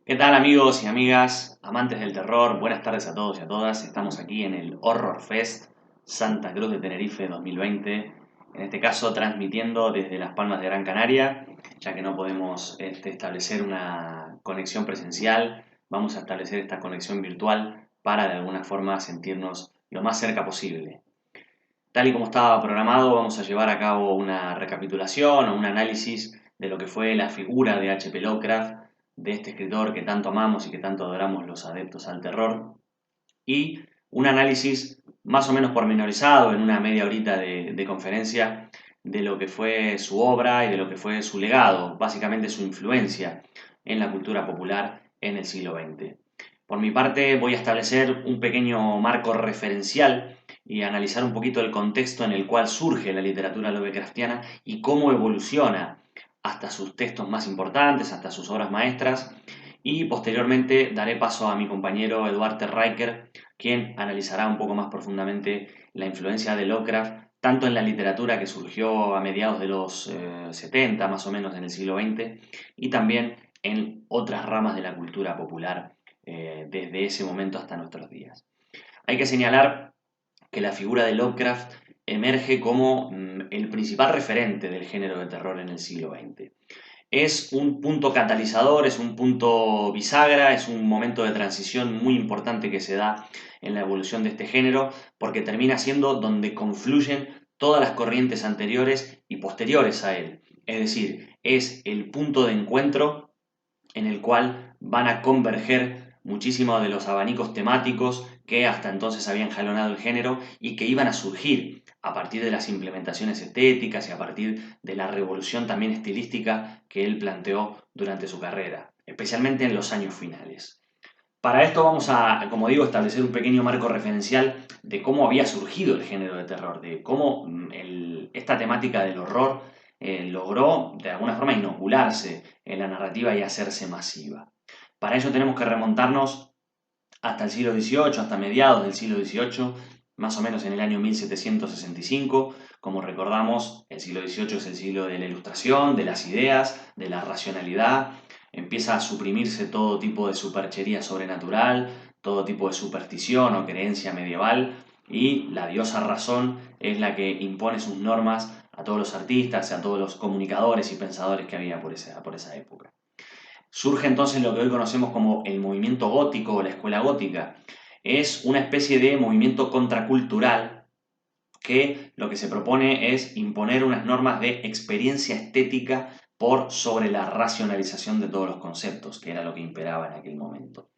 ¿Qué tal amigos y amigas, amantes del terror? Buenas tardes a todos y a todas. Estamos aquí en el Horror Fest Santa Cruz de Tenerife 2020. En este caso transmitiendo desde Las Palmas de Gran Canaria, ya que no podemos establecer una conexión presencial. Vamos a establecer esta conexión virtual para de alguna forma sentirnos lo más cerca posible. Tal y como estaba programado, vamos a llevar a cabo una recapitulación o un análisis de lo que fue la figura de H.P. Lovecraft, de este escritor que tanto amamos y que tanto adoramos los adeptos al terror, y un análisis más o menos pormenorizado en una media horita de conferencia de lo que fue su obra y de lo que fue su legado, básicamente su influencia en la cultura popular en el siglo XX. Por mi parte voy a establecer un pequeño marco referencial y analizar un poquito el contexto en el cual surge la literatura lovecraftiana y cómo evoluciona hasta sus textos más importantes, hasta sus obras maestras, y posteriormente daré paso a mi compañero Eduard Riker, quien analizará un poco más profundamente la influencia de Lovecraft tanto en la literatura que surgió a mediados de los 70, más o menos en el siglo XX, y también en otras ramas de la cultura popular desde ese momento hasta nuestros días. Hay que señalar que la figura de Lovecraft emerge como el principal referente del género de terror en el siglo XX. Es un punto catalizador, es un punto bisagra, es un momento de transición muy importante que se da en la evolución de este género, porque termina siendo donde confluyen todas las corrientes anteriores y posteriores a él. Es decir, es el punto de encuentro en el cual van a converger muchísimos de los abanicos temáticos que hasta entonces habían jalonado el género y que iban a surgir a partir de las implementaciones estéticas y a partir de la revolución también estilística que él planteó durante su carrera, especialmente en los años finales. Para esto vamos a, como digo, establecer un pequeño marco referencial de cómo había surgido el género de terror, de cómo esta temática del horror logró de alguna forma inocularse en la narrativa y hacerse masiva. Para ello tenemos que remontarnos hasta el siglo XVIII, hasta mediados del siglo XVIII, más o menos en el año 1765. Como recordamos, el siglo XVIII es el siglo de la ilustración, de las ideas, de la racionalidad. Empieza a suprimirse todo tipo de superchería sobrenatural, todo tipo de superstición o creencia medieval, y la diosa razón es la que impone sus normas a todos los artistas, a todos los comunicadores y pensadores que había por esa época. Surge entonces lo que hoy conocemos como el movimiento gótico o la escuela gótica. Es una especie de movimiento contracultural que lo que se propone es imponer unas normas de experiencia estética por sobre la racionalización de todos los conceptos, que era lo que imperaba en aquel momento.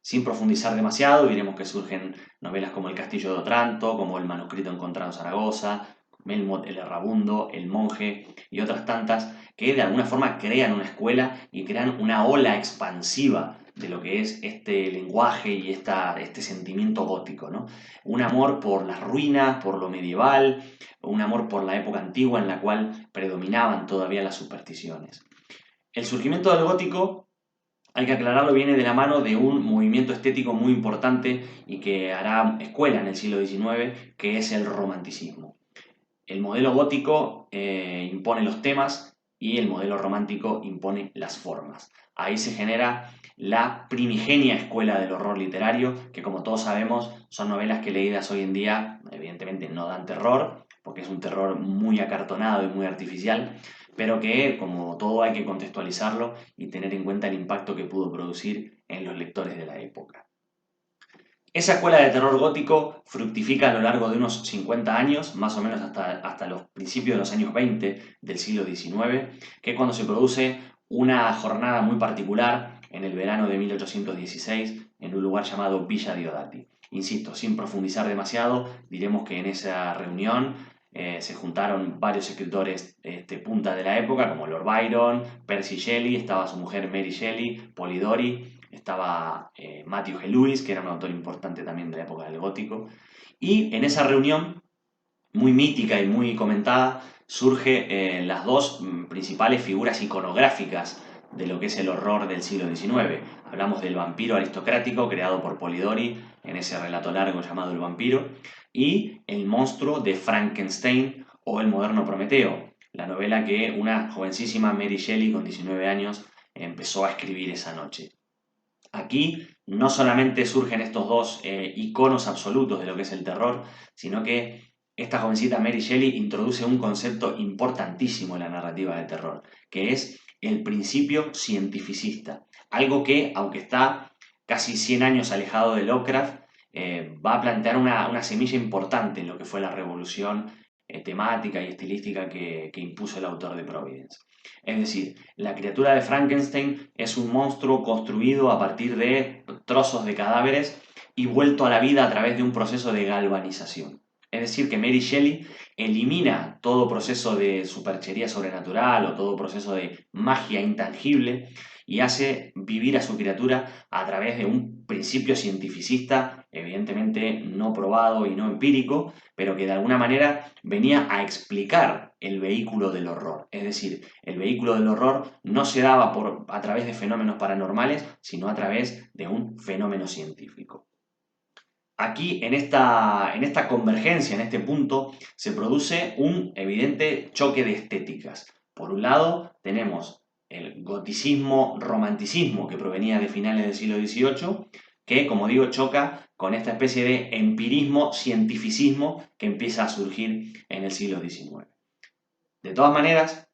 Sin profundizar demasiado, diremos que surgen novelas como El Castillo de Otranto, como El Manuscrito Encontrado en Zaragoza, Melmoth el Errabundo, El Monje y otras tantas que de alguna forma crean una escuela y crean una ola expansiva de lo que es este lenguaje y este sentimiento gótico, ¿no? Un amor por las ruinas, por lo medieval, un amor por la época antigua en la cual predominaban todavía las supersticiones. El surgimiento del gótico, hay que aclararlo, viene de la mano de un movimiento estético muy importante y que hará escuela en el siglo XIX, que es el romanticismo. El modelo gótico impone los temas y el modelo romántico impone las formas. Ahí se genera la primigenia escuela del horror literario, que como todos sabemos son novelas que leídas hoy en día evidentemente no dan terror, porque es un terror muy acartonado y muy artificial, pero que como todo hay que contextualizarlo y tener en cuenta el impacto que pudo producir en los lectores de la época. Esa escuela de terror gótico fructifica a lo largo de unos 50 años, más o menos hasta los principios de los años 20 del siglo XIX, que es cuando se produce una jornada muy particular en el verano de 1816 en un lugar llamado Villa Diodati. Insisto, sin profundizar demasiado, diremos que en esa reunión se juntaron varios escritores punta de la época, como Lord Byron, Percy Shelley, estaba su mujer Mary Shelley, Polidori, estaba Matthew G. Lewis, que era un autor importante también de la época del gótico, y en esa reunión, muy mítica y muy comentada, surge las dos principales figuras iconográficas de lo que es el horror del siglo XIX. Hablamos del vampiro aristocrático creado por Polidori en ese relato largo llamado El vampiro, y el monstruo de Frankenstein o el moderno Prometeo, la novela que una jovencísima Mary Shelley con 19 años empezó a escribir esa noche. Aquí no solamente surgen estos dos iconos absolutos de lo que es el terror, sino que esta jovencita Mary Shelley introduce un concepto importantísimo en la narrativa de terror, que es el principio cientificista. Algo que, aunque está casi 100 años alejado de Lovecraft, va a plantear una semilla importante en lo que fue la revolución temática y estilística que impuso el autor de Providence. Es decir, la criatura de Frankenstein es un monstruo construido a partir de trozos de cadáveres y vuelto a la vida a través de un proceso de galvanización. Es decir, que Mary Shelley elimina todo proceso de superchería sobrenatural o todo proceso de magia intangible y hace vivir a su criatura a través de un principio cientificista, evidentemente no probado y no empírico, pero que de alguna manera venía a explicar el vehículo del horror. Es decir, el vehículo del horror no se daba a través de fenómenos paranormales, sino a través de un fenómeno científico. Aquí, en esta convergencia, en este punto, se produce un evidente choque de estéticas. Por un lado, tenemos el goticismo, romanticismo que provenía de finales del siglo XVIII, que, como digo, choca con esta especie de empirismo, cientificismo que empieza a surgir en el siglo XIX. De todas maneras,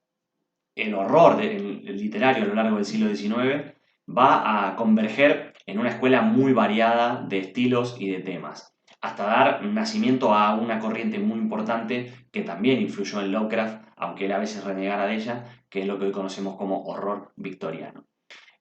el horror el literario a lo largo del siglo XIX va a converger en una escuela muy variada de estilos y de temas, hasta dar nacimiento a una corriente muy importante que también influyó en Lovecraft, aunque él a veces renegara de ella, que es lo que hoy conocemos como horror victoriano.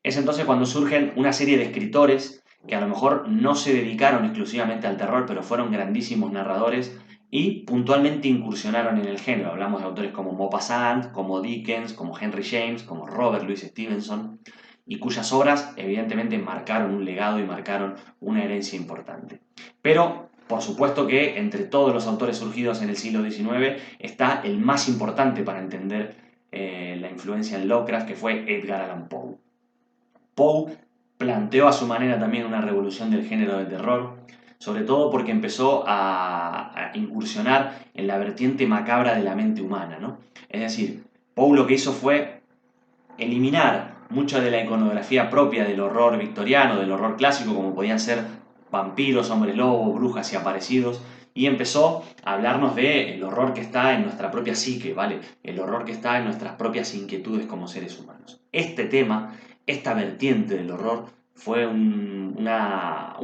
Es entonces cuando surgen una serie de escritores que a lo mejor no se dedicaron exclusivamente al terror, pero fueron grandísimos narradores y puntualmente incursionaron en el género. Hablamos de autores como Maupassant, como Dickens, como Henry James, como Robert Louis Stevenson, y cuyas obras evidentemente marcaron un legado y marcaron una herencia importante. Pero, por supuesto que entre todos los autores surgidos en el siglo XIX está el más importante para entender la influencia en Lovecraft, que fue Edgar Allan Poe. Poe planteó a su manera también una revolución del género de terror, sobre todo porque empezó a incursionar en la vertiente macabra de la mente humana, ¿no? Es decir, Poe lo que hizo fue eliminar mucha de la iconografía propia del horror victoriano, del horror clásico, como podían ser vampiros, hombres lobos, brujas y aparecidos, y empezó a hablarnos del horror que está en nuestra propia psique, ¿vale? El horror que está en nuestras propias inquietudes como seres humanos. Este tema, esta vertiente del horror, fue un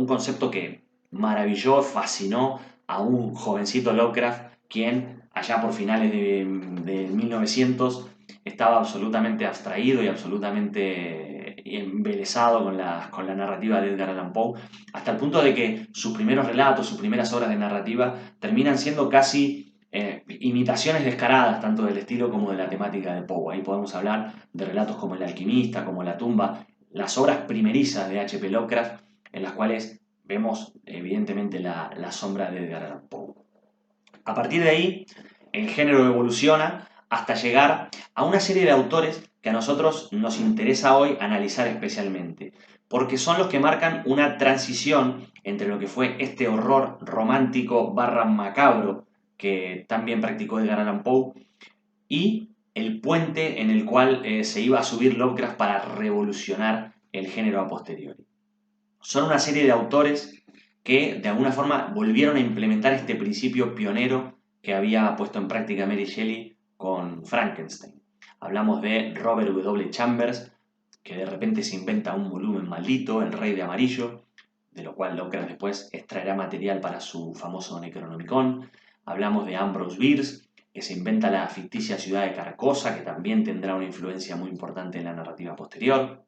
concepto que maravilló, fascinó a un jovencito Lovecraft, quien allá por finales de 1900 estaba absolutamente abstraído y absolutamente embelesado con la narrativa de Edgar Allan Poe, hasta el punto de que sus primeros relatos, sus primeras obras de narrativa terminan siendo casi imitaciones descaradas, tanto del estilo como de la temática de Poe. Ahí podemos hablar de relatos como El alquimista, como La tumba, las obras primerizas de H.P. Lovecraft, en las cuales vemos evidentemente la sombra de Edgar Allan Poe. A partir de ahí, el género evoluciona hasta llegar a una serie de autores que a nosotros nos interesa hoy analizar especialmente, porque son los que marcan una transición entre lo que fue este horror romántico barra macabro que también practicó Edgar Allan Poe y el puente en el cual se iba a subir Lovecraft para revolucionar el género a posteriori. Son una serie de autores que de alguna forma volvieron a implementar este principio pionero que había puesto en práctica Mary Shelley con Frankenstein. Hablamos de Robert W. Chambers, que de repente se inventa un volumen maldito, El Rey de Amarillo, de lo cual Lovecraft después extraerá material para su famoso Necronomicon. Hablamos de Ambrose Bierce, que se inventa la ficticia ciudad de Carcosa, que también tendrá una influencia muy importante en la narrativa posterior.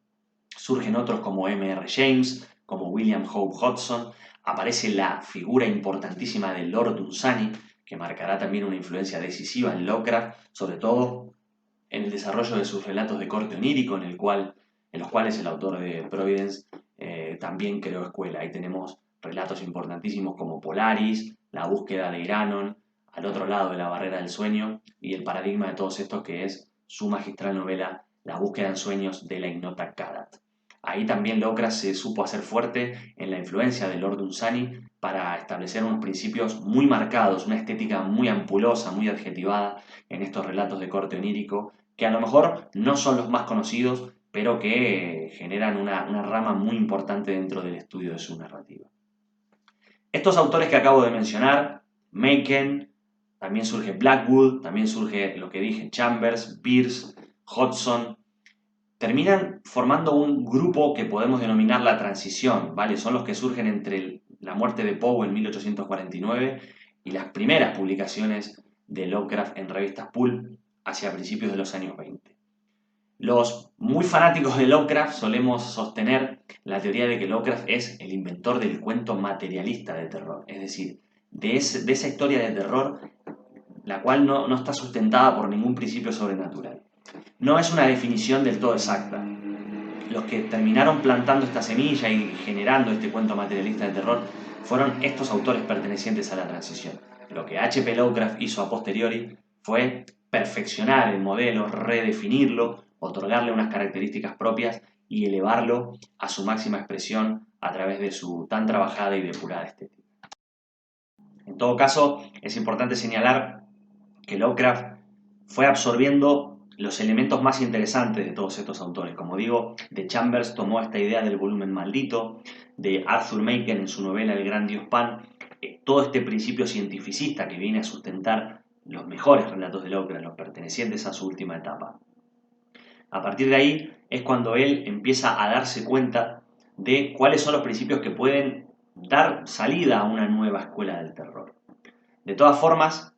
Surgen otros como M.R. James, como William Hope Hodgson, aparece la figura importantísima de Lord Dunsany, que marcará también una influencia decisiva en Lovecraft, sobre todo en el desarrollo de sus relatos de corte onírico, en los cuales el autor de Providence también creó escuela. Ahí tenemos relatos importantísimos como Polaris, La búsqueda de Iranon, Al otro lado de la barrera del sueño, y el paradigma de todos estos que es su magistral novela La búsqueda en sueños de la ignota Kadat. Ahí también Lovecraft se supo hacer fuerte en la influencia de Lord Dunsany para establecer unos principios muy marcados, una estética muy ampulosa, muy adjetivada en estos relatos de corte onírico, que a lo mejor no son los más conocidos, pero que generan una rama muy importante dentro del estudio de su narrativa. Estos autores que acabo de mencionar, Machen, también surge Blackwood, también surge lo que dije, Chambers, Peirce, Hodgson, terminan formando un grupo que podemos denominar la transición, ¿vale? Son los que surgen entre la muerte de Poe en 1849 y las primeras publicaciones de Lovecraft en revistas pulp hacia principios de los años 20. Los muy fanáticos de Lovecraft solemos sostener la teoría de que Lovecraft es el inventor del cuento materialista de terror, es decir, de esa historia de terror la cual no está sustentada por ningún principio sobrenatural. No es una definición del todo exacta. Los que terminaron plantando esta semilla y generando este cuento materialista de terror fueron estos autores pertenecientes a la transición. Lo que H.P. Lovecraft hizo a posteriori fue perfeccionar el modelo, redefinirlo, otorgarle unas características propias y elevarlo a su máxima expresión a través de su tan trabajada y depurada estética. En todo caso, es importante señalar que Lovecraft fue absorbiendo los elementos más interesantes de todos estos autores. Como digo, de Chambers tomó esta idea del volumen maldito, de Arthur Machen en su novela El gran dios Pan, todo este principio cientificista que viene a sustentar los mejores relatos de Lovecraft, los pertenecientes a su última etapa. A partir de ahí es cuando él empieza a darse cuenta de cuáles son los principios que pueden dar salida a una nueva escuela del terror. De todas formas,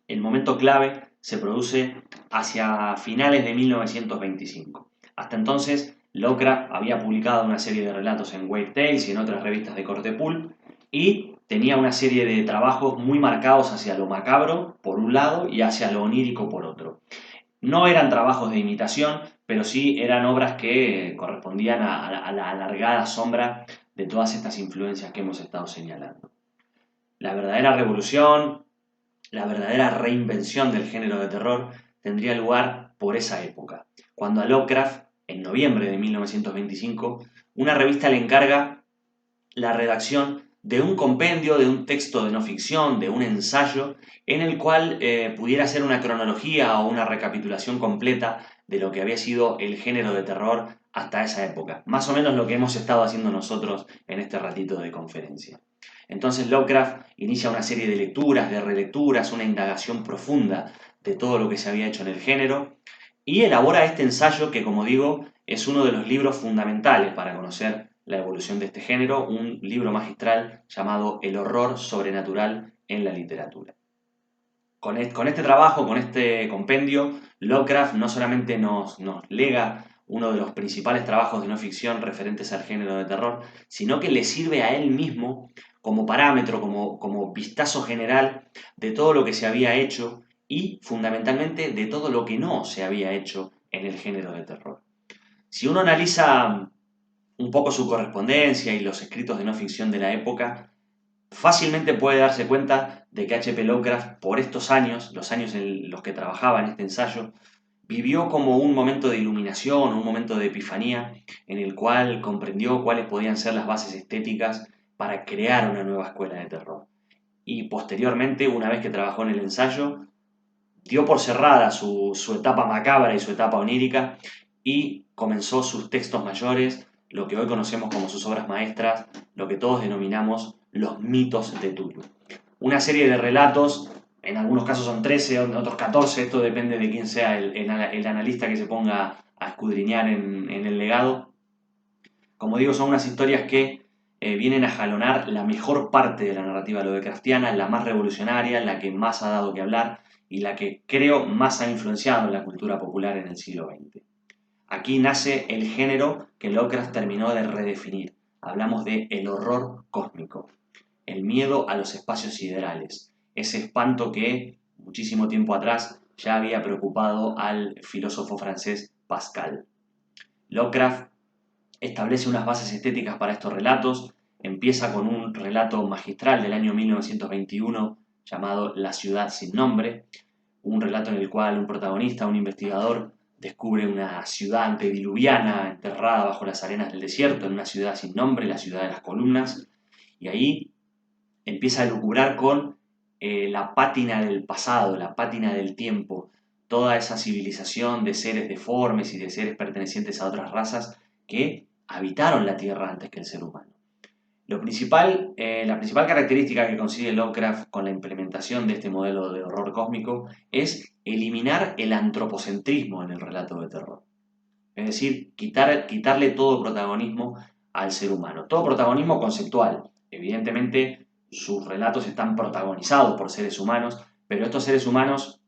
el momento clave se produce hacia finales de 1925. Hasta entonces, Lovecraft había publicado una serie de relatos en Wave Tales y en otras revistas de corte pulp y tenía una serie de trabajos muy marcados hacia lo macabro por un lado y hacia lo onírico por otro. No eran trabajos de imitación, pero sí eran obras que correspondían a la alargada sombra de todas estas influencias que hemos estado señalando. La verdadera revolución, la verdadera reinvención del género de terror tendría lugar por esa época, cuando a Lovecraft, en noviembre de 1925, una revista le encarga la redacción de un compendio, de un texto de no ficción, de un ensayo, en el cual pudiera ser una cronología o una recapitulación completa de lo que había sido el género de terror hasta esa época. Más o menos lo que hemos estado haciendo nosotros en este ratito de conferencia. Entonces Lovecraft inicia una serie de lecturas, de relecturas, una indagación profunda de todo lo que se había hecho en el género y elabora este ensayo que, como digo, es uno de los libros fundamentales para conocer la evolución de este género, un libro magistral llamado El horror sobrenatural en la literatura. Con este trabajo, con este compendio, Lovecraft no solamente nos lega uno de los principales trabajos de no ficción referentes al género de terror, sino que le sirve a él mismo como parámetro, como vistazo general de todo lo que se había hecho y fundamentalmente de todo lo que no se había hecho en el género de terror. Si uno analiza un poco su correspondencia y los escritos de no ficción de la época, fácilmente puede darse cuenta de que H.P. Lovecraft, por estos años, los años en los que trabajaba en este ensayo, vivió como un momento de iluminación, un momento de epifanía, en el cual comprendió cuáles podían ser las bases estéticas para crear una nueva escuela de terror. Y posteriormente, una vez que trabajó en el ensayo, dio por cerrada su etapa macabra y su etapa onírica y comenzó sus textos mayores, lo que hoy conocemos como sus obras maestras, lo que todos denominamos los mitos de Cthulhu. Una serie de relatos, en algunos casos son 13, en otros 14, esto depende de quién sea el analista que se ponga a escudriñar en el legado. Como digo, son unas historias que vienen a jalonar la mejor parte de la narrativa lovecraftiana, la más revolucionaria, la que más ha dado que hablar y la que creo más ha influenciado en la cultura popular en el siglo XX. Aquí nace el género que Lovecraft terminó de redefinir. Hablamos de el horror cósmico, el miedo a los espacios siderales, ese espanto que muchísimo tiempo atrás ya había preocupado al filósofo francés Pascal. Lovecraft establece unas bases estéticas para estos relatos, empieza con un relato magistral del año 1921 llamado La ciudad sin nombre, un relato en el cual un protagonista, un investigador, descubre una ciudad antediluviana enterrada bajo las arenas del desierto, en una ciudad sin nombre, la ciudad de las columnas, y ahí empieza a lucubrar con la pátina del pasado, la pátina del tiempo, toda esa civilización de seres deformes y de seres pertenecientes a otras razas que habitaron la Tierra antes que el ser humano. La principal característica que consigue Lovecraft con la implementación de este modelo de horror cósmico es eliminar el antropocentrismo en el relato de terror. Es decir, quitarle todo protagonismo al ser humano. Todo protagonismo conceptual. Evidentemente, sus relatos están protagonizados por seres humanos, pero estos seres humanos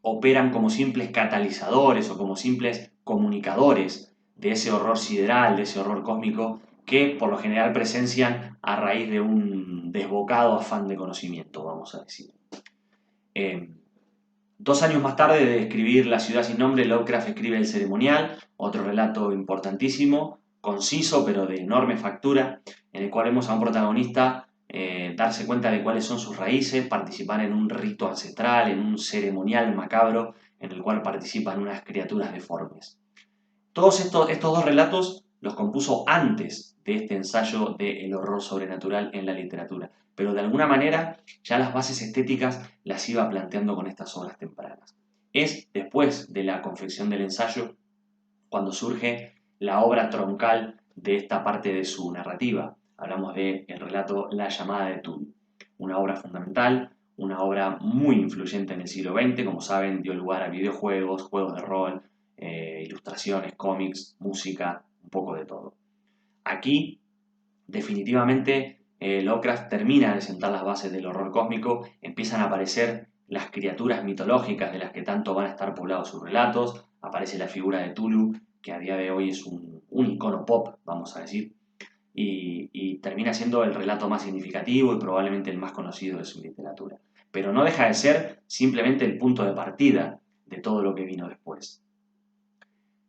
operan como simples catalizadores o como simples comunicadores de ese horror sideral, de ese horror cósmico que por lo general presencian a raíz de un desbocado afán de conocimiento, vamos a decir. 2 años más tarde de escribir La ciudad sin nombre, Lovecraft escribe El ceremonial, otro relato importantísimo, conciso pero de enorme factura, en el cual vemos a un protagonista darse cuenta de cuáles son sus raíces, participar en un rito ancestral, en un ceremonial macabro en el cual participan unas criaturas deformes. Todos estos dos relatos los compuso antes de este ensayo de el horror sobrenatural en la literatura, pero de alguna manera ya las bases estéticas las iba planteando con estas obras tempranas. Es después de la confección del ensayo cuando surge la obra troncal de esta parte de su narrativa. Hablamos del relato La llamada de Tulu, una obra fundamental, una obra muy influyente en el siglo XX, como saben, dio lugar a videojuegos, juegos de rol, ilustraciones, cómics, música, un poco de todo. Aquí, definitivamente, Lovecraft termina de sentar las bases del horror cósmico, empiezan a aparecer las criaturas mitológicas de las que tanto van a estar poblados sus relatos, aparece la figura de Tulu, que a día de hoy es un icono pop, vamos a decir, y termina siendo el relato más significativo y probablemente el más conocido de su literatura. Pero no deja de ser simplemente el punto de partida de todo lo que vino después.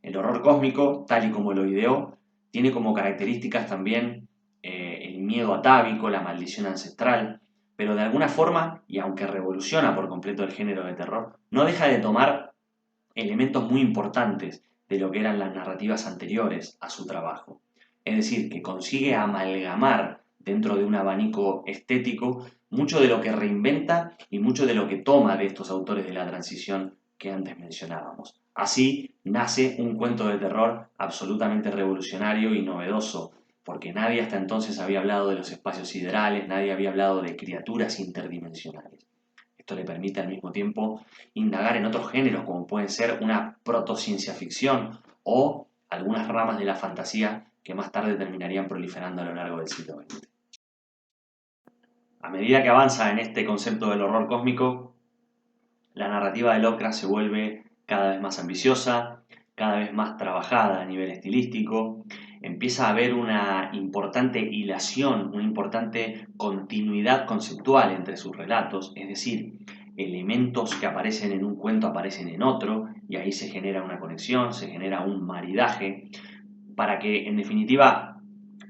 El horror cósmico, tal y como lo ideó, tiene como características también el miedo atávico, la maldición ancestral, pero de alguna forma, y aunque revoluciona por completo el género de terror, no deja de tomar elementos muy importantes de lo que eran las narrativas anteriores a su trabajo. Es decir, que consigue amalgamar dentro de un abanico estético mucho de lo que reinventa y mucho de lo que toma de estos autores de la transición que antes mencionábamos. Así nace un cuento de terror absolutamente revolucionario y novedoso, porque nadie hasta entonces había hablado de los espacios siderales, nadie había hablado de criaturas interdimensionales. Esto le permite al mismo tiempo indagar en otros géneros, como pueden ser una protociencia ficción o algunas ramas de la fantasía que más tarde terminarían proliferando a lo largo del siglo XX. A medida que avanza en este concepto del horror cósmico, la narrativa de Lovecraft se vuelve cada vez más ambiciosa, cada vez más trabajada a nivel estilístico, empieza a haber una importante hilación, una importante continuidad conceptual entre sus relatos, es decir, elementos que aparecen en un cuento aparecen en otro y ahí se genera una conexión, se genera un maridaje, para que en definitiva,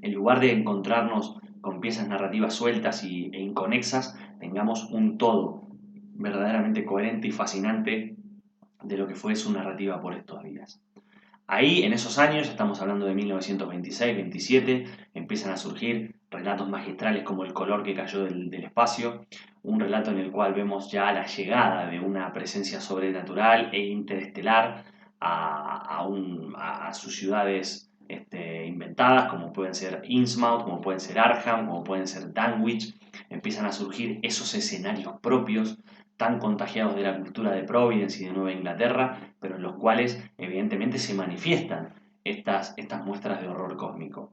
en lugar de encontrarnos con piezas narrativas sueltas e inconexas, tengamos un todo verdaderamente coherente y fascinante de lo que fue su narrativa por estos días. Ahí, en esos años, estamos hablando de 1926-27, empiezan a surgir relatos magistrales como El color que cayó del espacio, un relato en el cual vemos ya la llegada de una presencia sobrenatural e interestelar a sus ciudades inventadas, como pueden ser Innsmouth, como pueden ser Arkham, como pueden ser Dunwich. Empiezan a surgir esos escenarios propios tan contagiados de la cultura de Providence y de Nueva Inglaterra, pero en los cuales evidentemente se manifiestan estas muestras de horror cósmico.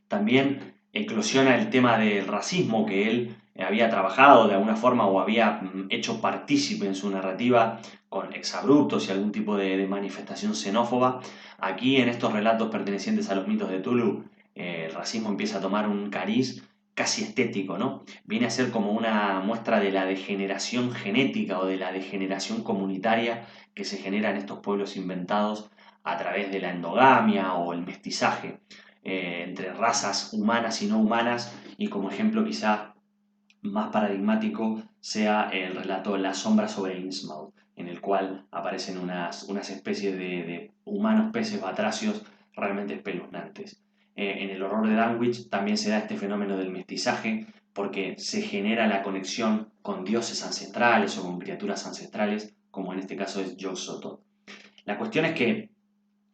También eclosiona el tema del racismo que él había trabajado de alguna forma o había hecho partícipe en su narrativa con exabruptos y algún tipo de manifestación xenófoba. Aquí en estos relatos pertenecientes a los mitos de Tulu, el racismo empieza a tomar un cariz casi estético, ¿no? Viene a ser como una muestra de la degeneración genética o de la degeneración comunitaria que se genera en estos pueblos inventados a través de la endogamia o el mestizaje entre razas humanas y no humanas, y como ejemplo quizá más paradigmático sea el relato La sombra sobre Innsmouth, en el cual aparecen unas especies de humanos peces batracios realmente espeluznantes. En el horror de Dunwich también se da este fenómeno del mestizaje, porque se genera la conexión con dioses ancestrales o con criaturas ancestrales como en este caso es Yog-Sothoth. La cuestión es que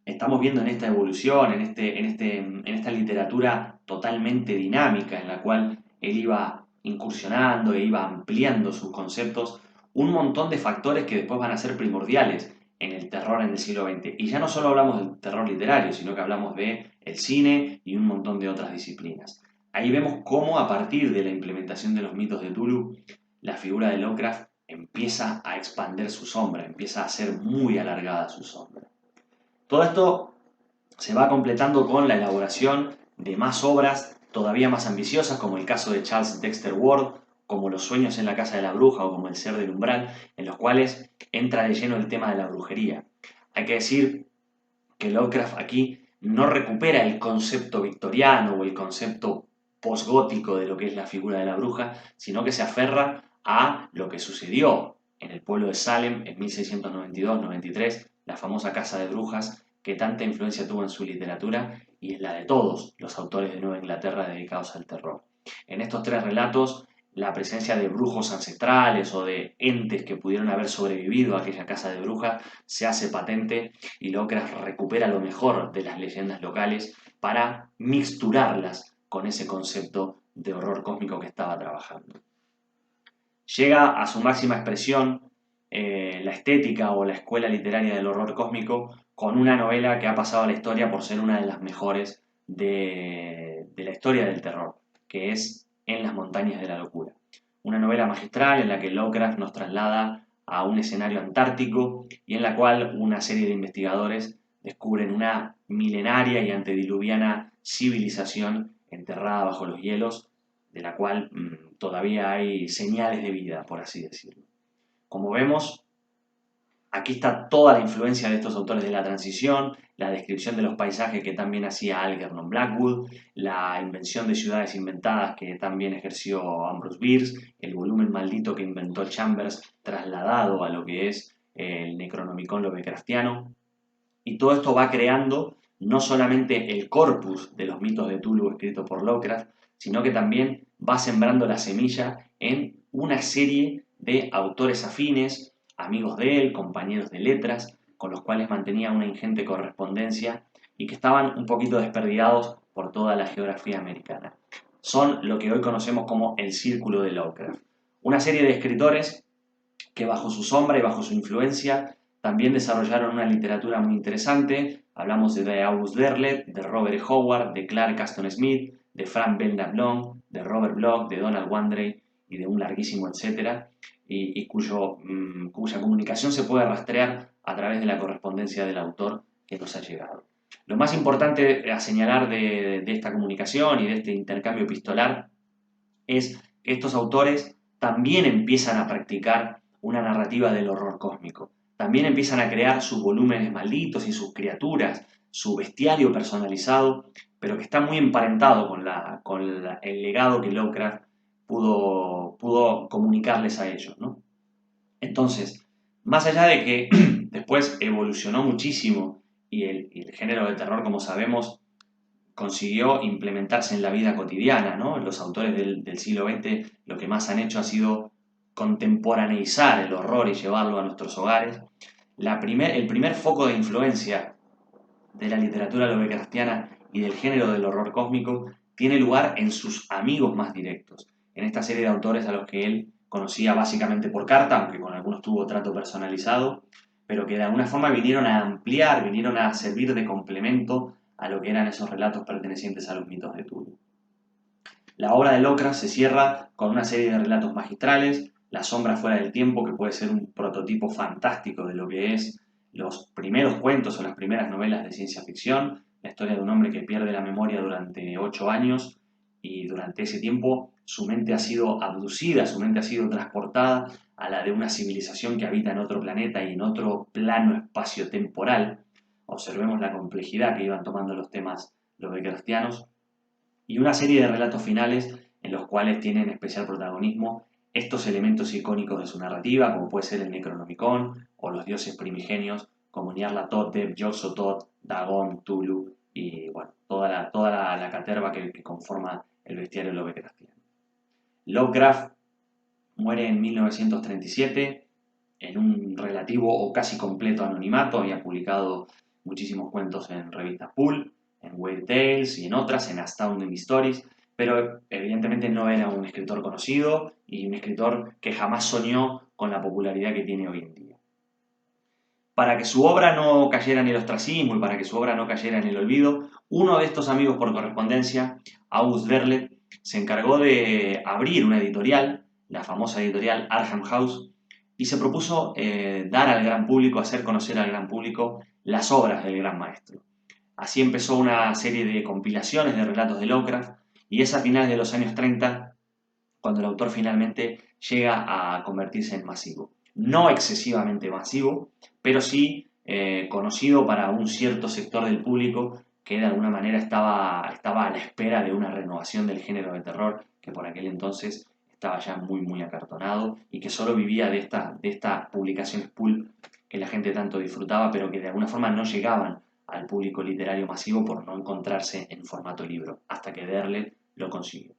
estamos viendo en esta evolución, en esta literatura totalmente dinámica, en la cual él iba incursionando e iba ampliando sus conceptos, un montón de factores que después van a ser primordiales en el terror en el siglo XX. Y ya no solo hablamos del terror literario, sino que hablamos de el cine y un montón de otras disciplinas. Ahí vemos cómo a partir de la implementación de los mitos de Tulu, la figura de Lovecraft empieza a expandir su sombra, empieza a ser muy alargada su sombra. Todo esto se va completando con la elaboración de más obras todavía más ambiciosas, como el caso de Charles Dexter Ward, como Los sueños en la casa de la bruja o como El ser del umbral, en los cuales entra de lleno el tema de la brujería. Hay que decir que Lovecraft aquí no recupera el concepto victoriano o el concepto posgótico de lo que es la figura de la bruja, sino que se aferra a lo que sucedió en el pueblo de Salem en 1692-93, la famosa casa de brujas que tanta influencia tuvo en su literatura y es la de todos los autores de Nueva Inglaterra dedicados al terror. En estos tres relatos, la presencia de brujos ancestrales o de entes que pudieron haber sobrevivido a aquella casa de brujas se hace patente y Lovecraft recupera lo mejor de las leyendas locales para mixturarlas con ese concepto de horror cósmico que estaba trabajando. Llega a su máxima expresión la estética o la escuela literaria del horror cósmico con una novela que ha pasado a la historia por ser una de las mejores de la historia del terror, que es En las montañas de la locura. Una novela magistral en la que Lovecraft nos traslada a un escenario antártico y en la cual una serie de investigadores descubren una milenaria y antediluviana civilización enterrada bajo los hielos, de la cual todavía hay señales de vida, por así decirlo. Como vemos, aquí está toda la influencia de estos autores de la transición, la descripción de los paisajes que también hacía Algernon Blackwood, la invención de ciudades inventadas que también ejerció Ambrose Bierce, el volumen maldito que inventó Chambers trasladado a lo que es el Necronomicon Lovecraftiano. Y todo esto va creando no solamente el corpus de los mitos de Tulu escrito por Lovecraft, sino que también va sembrando la semilla en una serie de autores afines, amigos de él, compañeros de letras, con los cuales mantenía una ingente correspondencia y que estaban un poquito desperdigados por toda la geografía americana. Son lo que hoy conocemos como el Círculo de Lovecraft. Una serie de escritores que bajo su sombra y bajo su influencia también desarrollaron una literatura muy interesante. Hablamos de August Derleth, de Robert Howard, de Clark Aston Smith, de Frank Belknap Long, de Robert Bloch, de Donald Wandrei y de un larguísimo etcétera, y cuya comunicación se puede rastrear a través de la correspondencia del autor que nos ha llegado. Lo más importante a señalar de esta comunicación y de este intercambio epistolar es que estos autores también empiezan a practicar una narrativa del horror cósmico. También empiezan a crear sus volúmenes malditos y sus criaturas, su bestiario personalizado, pero que está muy emparentado con el legado que Lovecraft pudo comunicarles a ellos, ¿no? Entonces, más allá de que después evolucionó muchísimo y el género de terror, como sabemos, consiguió implementarse en la vida cotidiana, ¿no? Los autores del siglo XX lo que más han hecho ha sido contemporaneizar el horror y llevarlo a nuestros hogares. El primer foco de influencia de la literatura lovecraftiana y del género del horror cósmico tiene lugar en sus amigos más directos, en esta serie de autores a los que él conocía básicamente por carta, aunque con algunos tuvo trato personalizado, pero que de alguna forma vinieron a ampliar, vinieron a servir de complemento a lo que eran esos relatos pertenecientes a los mitos de Tulu. La obra de Lovecraft se cierra con una serie de relatos magistrales, La sombra fuera del tiempo, que puede ser un prototipo fantástico de lo que es los primeros cuentos o las primeras novelas de ciencia ficción, la historia de un hombre que pierde la memoria durante 8 años y durante ese tiempo su mente ha sido abducida, su mente ha sido transportada a la de una civilización que habita en otro planeta y en otro plano espacio-temporal. Observemos la complejidad que iban tomando los temas lovecraftianos y una serie de relatos finales en los cuales tienen especial protagonismo estos elementos icónicos de su narrativa, como puede ser el Necronomicon o los dioses primigenios como Nyarlathotep, Yog-Sothoth, Dagon, Tulu y bueno, toda la caterva que conforma el bestiario Lovecraftiano. Lovecraft muere en 1937 en un relativo o casi completo anonimato. Había publicado muchísimos cuentos en revistas Pulp, en Weird Tales y en otras, en Astounding Stories, pero evidentemente no era un escritor conocido y un escritor que jamás soñó con la popularidad que tiene hoy en día. Para que su obra no cayera en el ostracismo y para que su obra no cayera en el olvido, uno de estos amigos por correspondencia, August Derleth, se encargó de abrir una editorial, la famosa editorial Arkham House, y se propuso dar al gran público, hacer conocer al gran público las obras del gran maestro. Así empezó una serie de compilaciones de relatos de Lovecraft y es a finales de los años 30 cuando el autor finalmente llega a convertirse en masivo. No excesivamente masivo, pero sí conocido para un cierto sector del público que de alguna manera estaba a la espera de una renovación del género de terror que por aquel entonces estaba ya muy acartonado y que solo vivía de estas publicaciones pulp que la gente tanto disfrutaba, pero que de alguna forma no llegaban al público literario masivo por no encontrarse en formato libro, hasta que Derleth lo consiguió.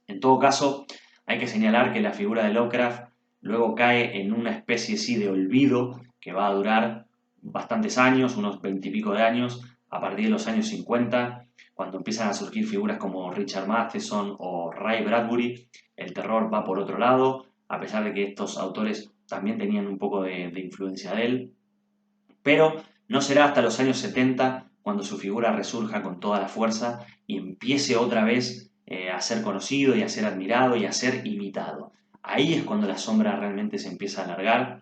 En todo caso, hay que señalar que la figura de Lovecraft luego cae en una especie sí de olvido que va a durar bastantes años, unos 20 y pico de años, a partir de los años 50, cuando empiezan a surgir figuras como Richard Matheson o Ray Bradbury, el terror va por otro lado, a pesar de que estos autores también tenían un poco de influencia de él, pero no será hasta los años 70 cuando su figura resurja con toda la fuerza y empiece otra vez a ser conocido y a ser admirado y a ser imitado. Ahí es cuando la sombra realmente se empieza a alargar,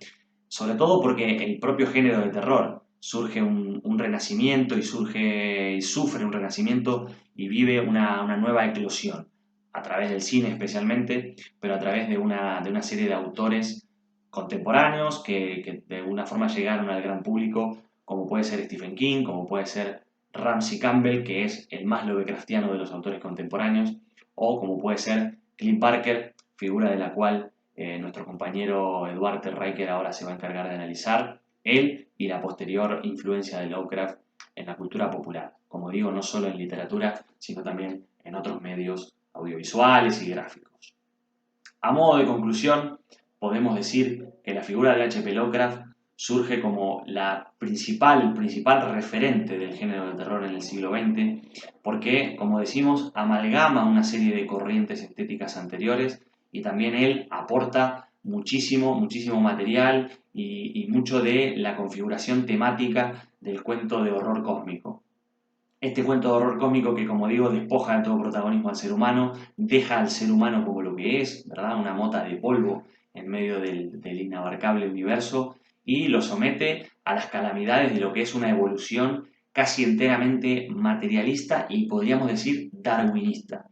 sobre todo porque el propio género de terror surge un renacimiento y sufre un renacimiento y vive una nueva eclosión, a través del cine especialmente, pero a través de una serie de autores contemporáneos que de alguna forma llegaron al gran público, como puede ser Stephen King, como puede ser Ramsey Campbell, que es el más lovecraftiano de los autores contemporáneos, o como puede ser Clint Barker, figura de la cual nuestro compañero Eduardo Riker ahora se va a encargar de analizar, él y la posterior influencia de Lovecraft en la cultura popular, como digo, no solo en literatura, sino también en otros medios audiovisuales y gráficos. A modo de conclusión, podemos decir que la figura de H.P. Lovecraft surge como el principal referente del género de terror en el siglo XX, porque, como decimos, amalgama una serie de corrientes estéticas anteriores y también él aporta muchísimo material y mucho de la configuración temática del cuento de horror cósmico. Este cuento de horror cósmico que, como digo, despoja de todo protagonismo al ser humano, deja al ser humano como lo que es, ¿verdad? Una mota de polvo en medio del inabarcable universo y lo somete a las calamidades de lo que es una evolución casi enteramente materialista y podríamos decir darwinista.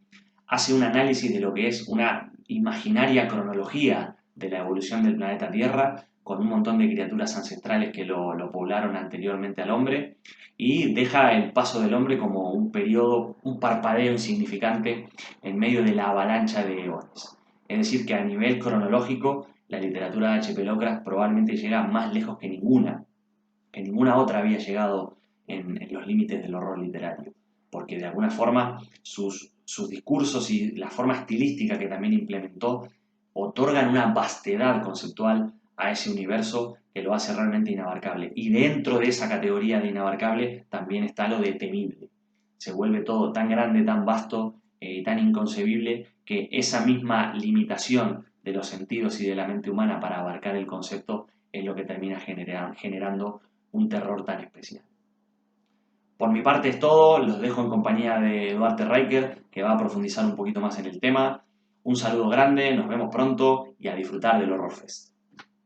Hace un análisis de lo que es una imaginaria cronología de la evolución del planeta Tierra con un montón de criaturas ancestrales que lo poblaron anteriormente al hombre y deja el paso del hombre como un periodo, un parpadeo insignificante en medio de la avalancha de eones. Es decir, que a nivel cronológico, la literatura de H.P. Lovecraft probablemente llega más lejos que ninguna otra había llegado en los límites del horror literario, porque de alguna forma sus discursos y la forma estilística que también implementó otorgan una vastedad conceptual a ese universo que lo hace realmente inabarcable. Y dentro de esa categoría de inabarcable también está lo de temible. Se vuelve todo tan grande, tan vasto y tan inconcebible que esa misma limitación de los sentidos y de la mente humana para abarcar el concepto es lo que termina generando un terror tan especial. Por mi parte es todo, los dejo en compañía de Duarte Riker, que va a profundizar un poquito más en el tema. Un saludo grande, nos vemos pronto y a disfrutar del Horror Fest.